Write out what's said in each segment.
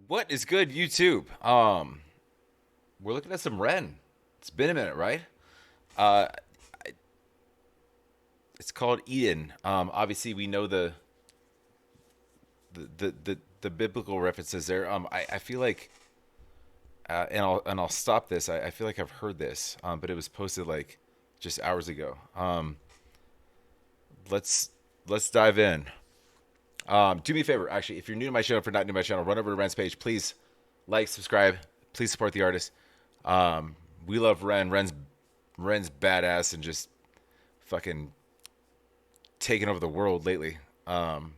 What is good, YouTube? We're looking at some REN. It's been a minute, right? Uh, it's called Eden. Obviously, we know the biblical references there. I feel like, and I'll stop this. I feel like I've heard this, but it was posted like just hours ago. Let's dive in. Do me a favor, actually, if you're new to my channel, if you're not new to my channel, run over to Ren's page. Please like, subscribe. Please support the artist. We love Ren. Ren's badass and just fucking taking over the world lately. And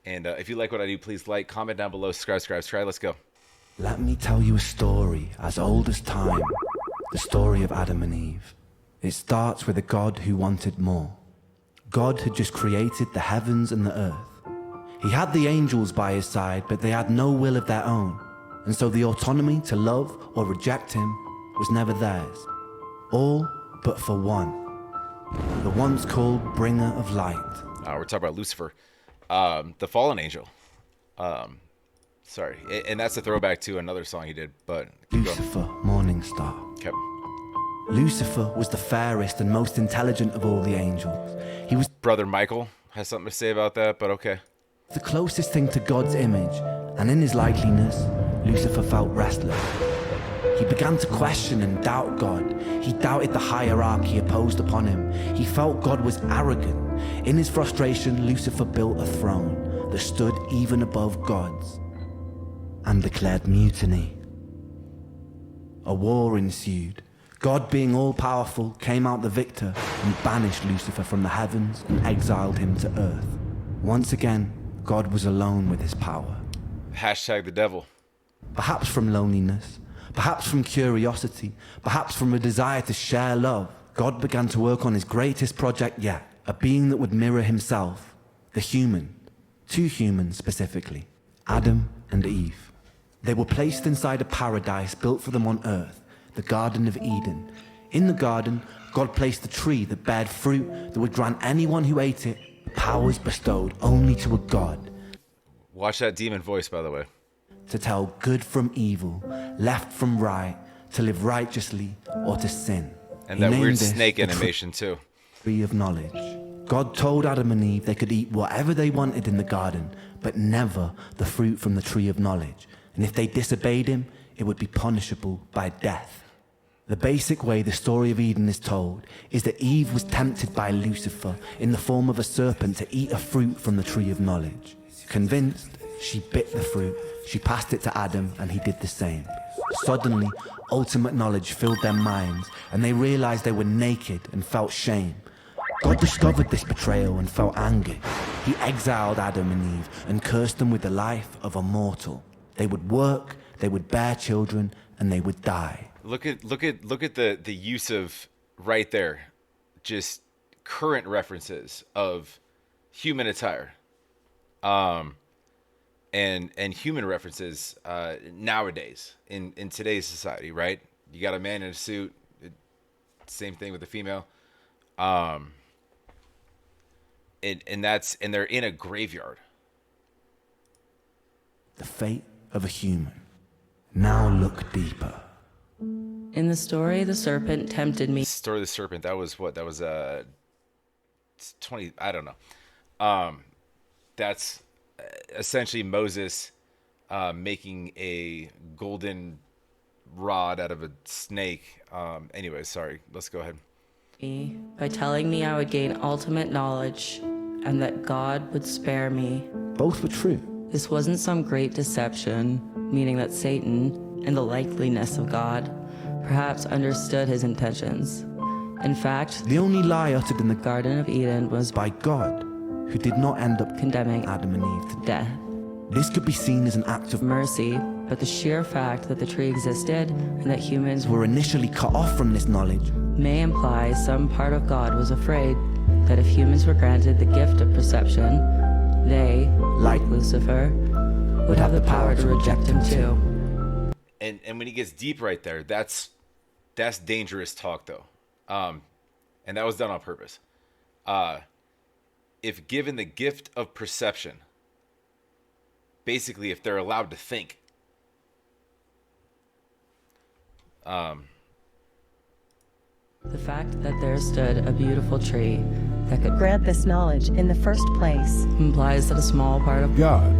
if you like what I do, please like, comment down below, subscribe. Let's go. Let me tell you a story as old as time, the story of Adam and Eve. It starts with a God who wanted more. God had just created the heavens and the earth. He had the angels by his side, but they had no will of their own, and so the autonomy to love or reject him was never theirs. All but for one, the once called bringer of light. We're talking about Lucifer, the fallen angel. Sorry, and that's a throwback to another song he did, but keep going. Lucifer, morning star. Okay. Lucifer was the fairest and most intelligent of all the angels. He was Brother Michael has something to say about that, but okay. the closest thing to God's image, and in his likeliness, Lucifer felt restless. He began to question and doubt God. He doubted the hierarchy opposed upon him. He felt God was arrogant. In his frustration, Lucifer built a throne that stood even above God's and declared mutiny. A war ensued. God, being all-powerful, came out the victor and banished Lucifer from the heavens and exiled him to earth. Once again, God was alone with his power. Hashtag the devil. Perhaps from loneliness, perhaps from curiosity, perhaps from a desire to share love, God began to work on his greatest project yet, a being that would mirror himself, the human, two humans specifically, Adam and Eve. They were placed inside a paradise built for them on earth, the Garden of Eden. In the garden, God placed a tree that bared fruit that would grant anyone who ate it powers bestowed only to a God. Watch that demon voice, by the way. To tell good from evil, left from right, to live righteously or to sin. And He that named weird this snake the animation, too. Tree of knowledge. God told Adam and Eve they could eat whatever they wanted in the garden, but never the fruit from the tree of knowledge. And if they disobeyed him, it would be punishable by death. The basic way the story of Eden is told is that Eve was tempted by Lucifer in the form of a serpent to eat a fruit from the tree of knowledge. Convinced, she bit the fruit, she passed it to Adam, and he did the same. Suddenly, ultimate knowledge filled their minds, and they realized they were naked and felt shame. God discovered this betrayal and felt angry. He exiled Adam and Eve and cursed them with the life of a mortal. They would work, they would bear children, and they would die. Look at the use of right there, just current references of human attire, and human references nowadays in today's society, right? You got a man in a suit, same thing with the female, and they're in a graveyard. The fate of a human. Now look deeper. In the story, the serpent tempted me. Story of the serpent. That was what? That was 20. I don't know. That's essentially Moses making a golden rod out of a snake. Anyway, sorry. Let's go ahead. By telling me I would gain ultimate knowledge and that God would spare me. Both were true. This wasn't some great deception, meaning that Satan, in the likeliness of God, perhaps understood his intentions. In fact, The only lie uttered in the Garden of Eden was by God, who did not end up condemning Adam and Eve to death. death. This could be seen as an act of Mercy, but the sheer fact that the tree existed and that humans were initially cut off from this knowledge. may imply some part of God was afraid that if humans were granted the gift of perception, they, like Lucifer, would have the power to reject him too. And when he gets deep right there, that's dangerous talk, though. And that was done on purpose. If given the gift of perception, basically if they're allowed to think. The fact that there stood a beautiful tree that could grant this knowledge in the first place implies that a small part of God,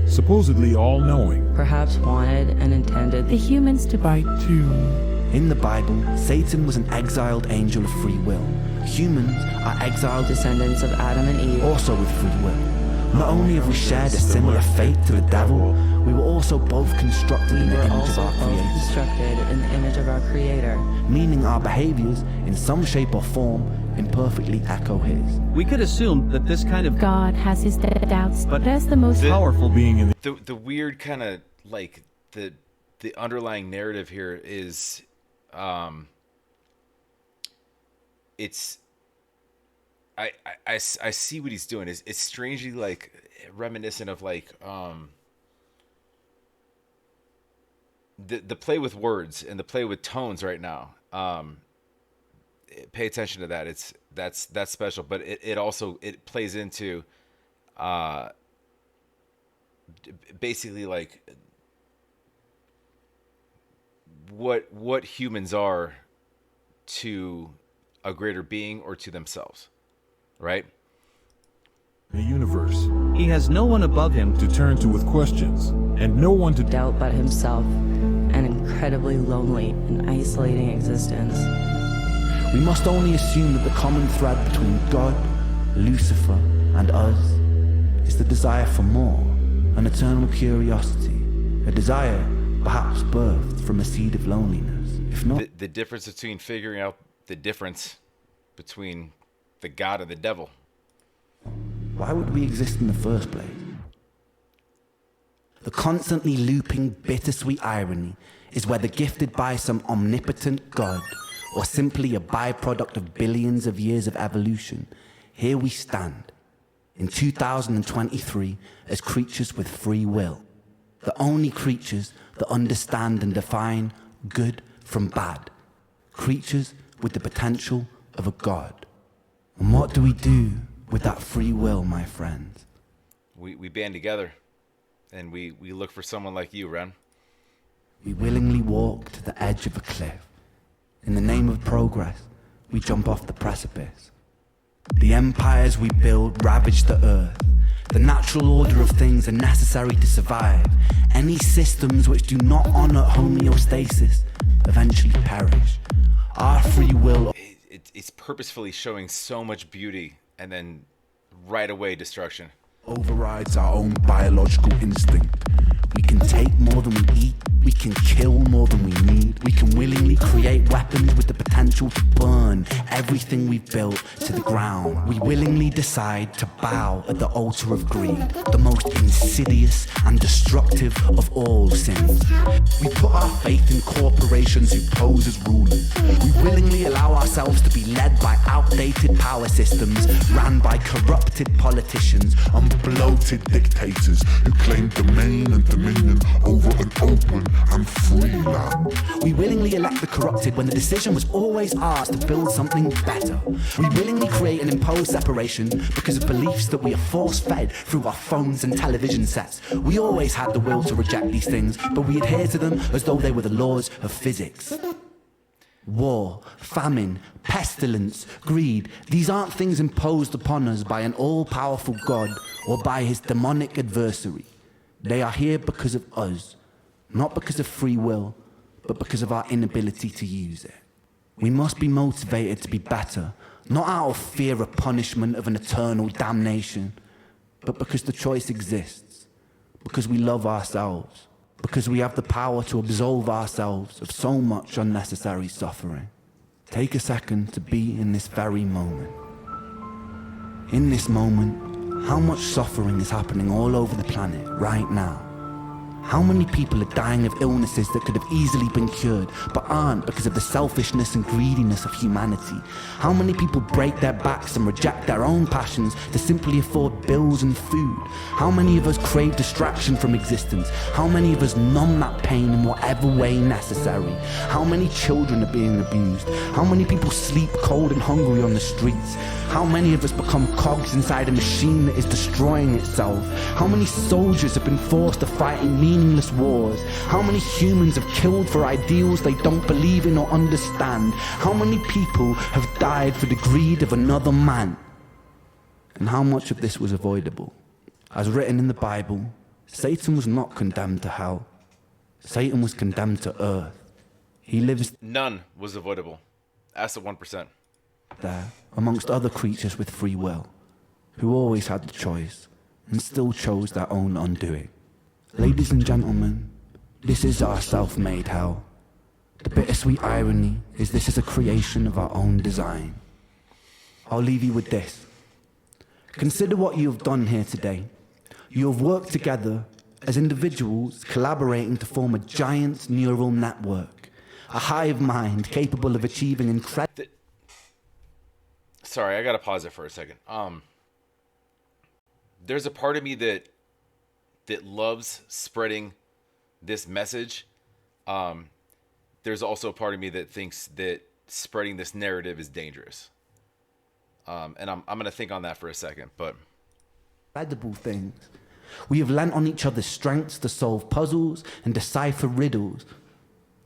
supposedly all-knowing, perhaps wanted and intended the humans to bite too. In the Bible, Satan was an exiled angel of free will. Humans are exiled descendants of Adam and Eve. also with free will. Not only have we shared a similar fate to the devil, we were also both constructed in We the were image of also our both Creator, constructed in the image of our Creator. meaning our behaviors, in some shape or form, imperfectly echo His. We could assume that this kind of God has his doubts, But but as the most powerful Being in The weird kind of like the underlying narrative here is it's I see what he's doing. It's strangely like reminiscent of like the play with words and the play with tones right now. Pay attention to that. That's special, but it also it plays into basically like what humans are to a greater being or to themselves, right? the universe he has no one above him to turn to with questions, and no one to Doubt but himself, an incredibly lonely and isolating existence. We must only assume that the common thread between God, Lucifer, and us is the desire for more, an eternal curiosity, a desire perhaps birthed from a seed of loneliness. If not, The difference between figuring out the difference between the God and the devil. why would we exist in the first place? The constantly looping, bittersweet irony is whether gifted by some omnipotent God or simply a byproduct of billions of years of evolution, here we stand, in 2023, as creatures with free will. The only creatures that understand and define good from bad. Creatures with the potential of a God. And what do we do with that free will, my friends? We band together and we look for someone like you, Ren. We willingly walk to the edge of a cliff. In the name of progress, we jump off the precipice. The empires we build ravage the earth. The natural order of things are necessary to survive. Any systems which do not honor homeostasis eventually perish. Our free will It's purposefully showing so much beauty and then right away destruction. overrides our own biological instinct. We can take more than we eat. We can kill more than we need. We can willingly create weapons with the potential to burn everything we've built to the ground. We willingly decide to bow at the altar of greed, the most insidious and destructive of all sins. We put our faith in corporations who pose as rulers. We willingly allow ourselves to be led by outdated power systems ran by corrupted politicians and bloated dictators who claim domain and dominion over an open and free land. We willingly elect the corrupted when the decision was always ours to build something better. We willingly create and impose separation because of beliefs that we are force-fed through our phones and television sets. We always had the will to reject these things, but we adhere to them as though they were the laws of physics. War, famine, pestilence, greed, these aren't things imposed upon us by an all-powerful God or by his demonic adversary. They are here because of us. Not because of free will, but because of our inability to use it. We must be motivated to be better, not out of fear of punishment of an eternal damnation, but because the choice exists, because we love ourselves, because we have the power to absolve ourselves of so much unnecessary suffering. Take a second to be in this very moment. In this moment, how much suffering is happening all over the planet right now? How many people are dying of illnesses that could have easily been cured, but aren't because of the selfishness and greediness of humanity? How many people break their backs and reject their own passions to simply afford bills and food? How many of us crave distraction from existence? How many of us numb that pain in whatever way necessary? How many children are being abused? How many people sleep cold and hungry on the streets? How many of us become cogs inside a machine that is destroying itself? How many soldiers have been forced to fight in meaningless wars? How many humans have killed for ideals they don't believe in or understand? How many people have died for the greed of another man? And how much of this was avoidable? As written in the Bible, Satan was not condemned to hell. Satan was condemned to earth. He lives None was avoidable. Ask the 1%. there amongst other creatures with free will, who always had the choice and still chose their own undoing. Ladies and gentlemen, this is our self-made hell. The bittersweet irony is this is a creation of our own design. I'll leave you with this. Consider what you have done here today. You have worked together as individuals collaborating to form a giant neural network, a hive mind capable of achieving incredible... Sorry, I gotta pause it for a second. There's a part of me that loves spreading this message. There's also a part of me that thinks that spreading this narrative is dangerous. And I'm gonna think on that for a second, but incredible things. We have lent on each other's strengths to solve puzzles and decipher riddles,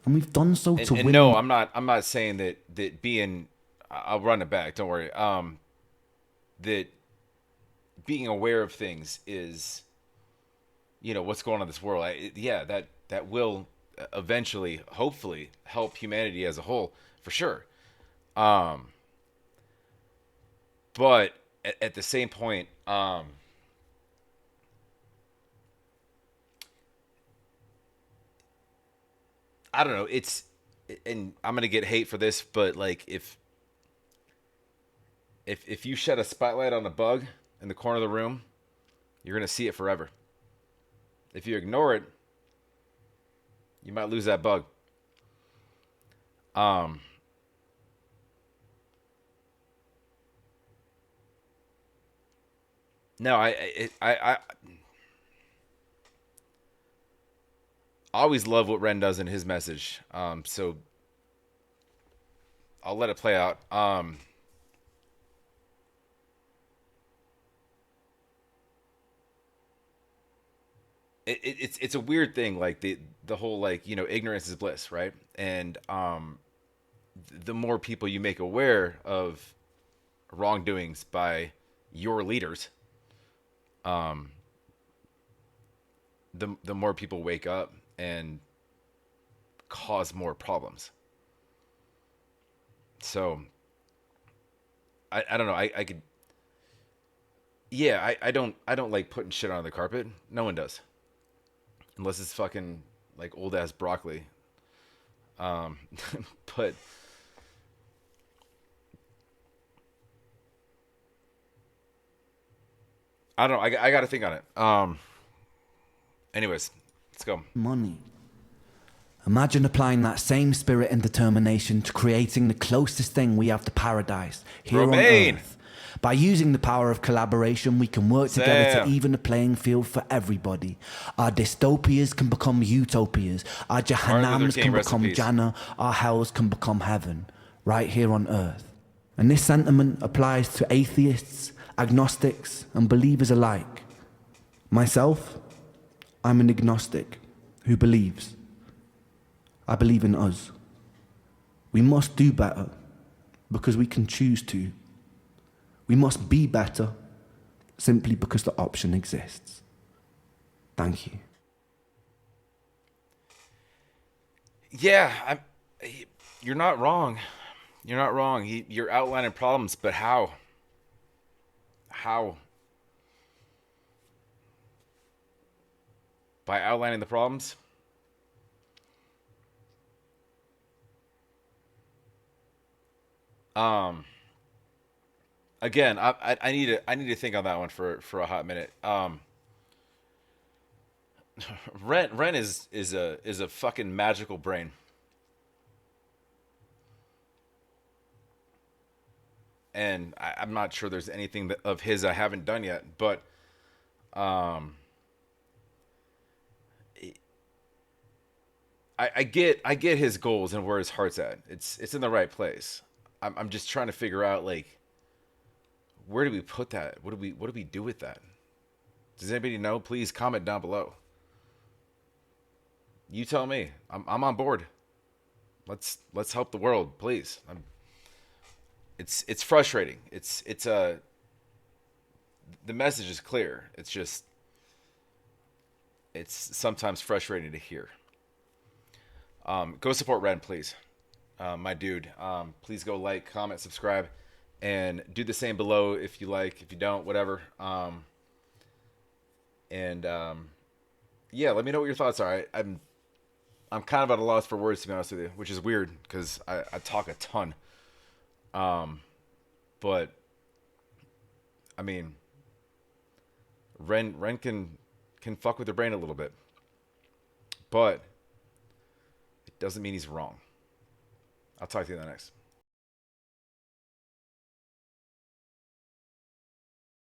and we've done so to win. No, I'm not saying that being. I'll run it back. Don't worry. That being aware of things is, what's going on in this world. That will eventually, hopefully, help humanity as a whole, for sure. But at the same point, I don't know. And I'm gonna get hate for this, but like if you shed a spotlight on a bug in the corner of the room, you're gonna see it forever. If you ignore it, you might lose that bug. No, I always love what Ren does in his message. So I'll let it play out. It's a weird thing, like the whole, like, ignorance is bliss, right? And the more people you make aware of wrongdoings by your leaders, the more people wake up and cause more problems. So I don't know. I could. Yeah, I don't like putting shit on the carpet. No one does. Unless it's fucking like old ass broccoli. But I don't know. I got to think on it. Anyways, let's go. Money. Imagine applying that same spirit and determination to creating the closest thing we have to paradise here Romaine. on Earth. By using the power of collaboration, we can work together to even the playing field for everybody. Our dystopias can become utopias. Our Jahannams can become Jannah. Our hells can become heaven, right here on Earth. And this sentiment applies to atheists, agnostics, and believers alike. Myself, I'm an agnostic who believes. I believe in us. We must do better because we can choose to. We must be better simply because the option exists. Thank you. Yeah, you're not wrong. You're not wrong. You're outlining problems, but how? How? By outlining the problems? Again, I need to think on that one for a hot minute. Ren is a fucking magical brain. And I'm not sure there's anything of his I haven't done yet, but um, I get his goals and where his heart's at. It's in the right place. I'm just trying to figure out, like, where do we put that? What do we do with that? Does anybody know? Please comment down below. You tell me. I'm on board. Let's help the world, please. It's frustrating. The message is clear. It's just it's sometimes frustrating to hear. Go support Ren, please. My dude. Please go like, comment, subscribe, and do the same below if you like. If you don't, whatever. Yeah, let me know what your thoughts are. I'm kind of at a loss for words, to be honest with you, which is weird because I talk a ton. But I mean, Ren can fuck with your brain a little bit, but it doesn't mean he's wrong. I'll talk to you in the next.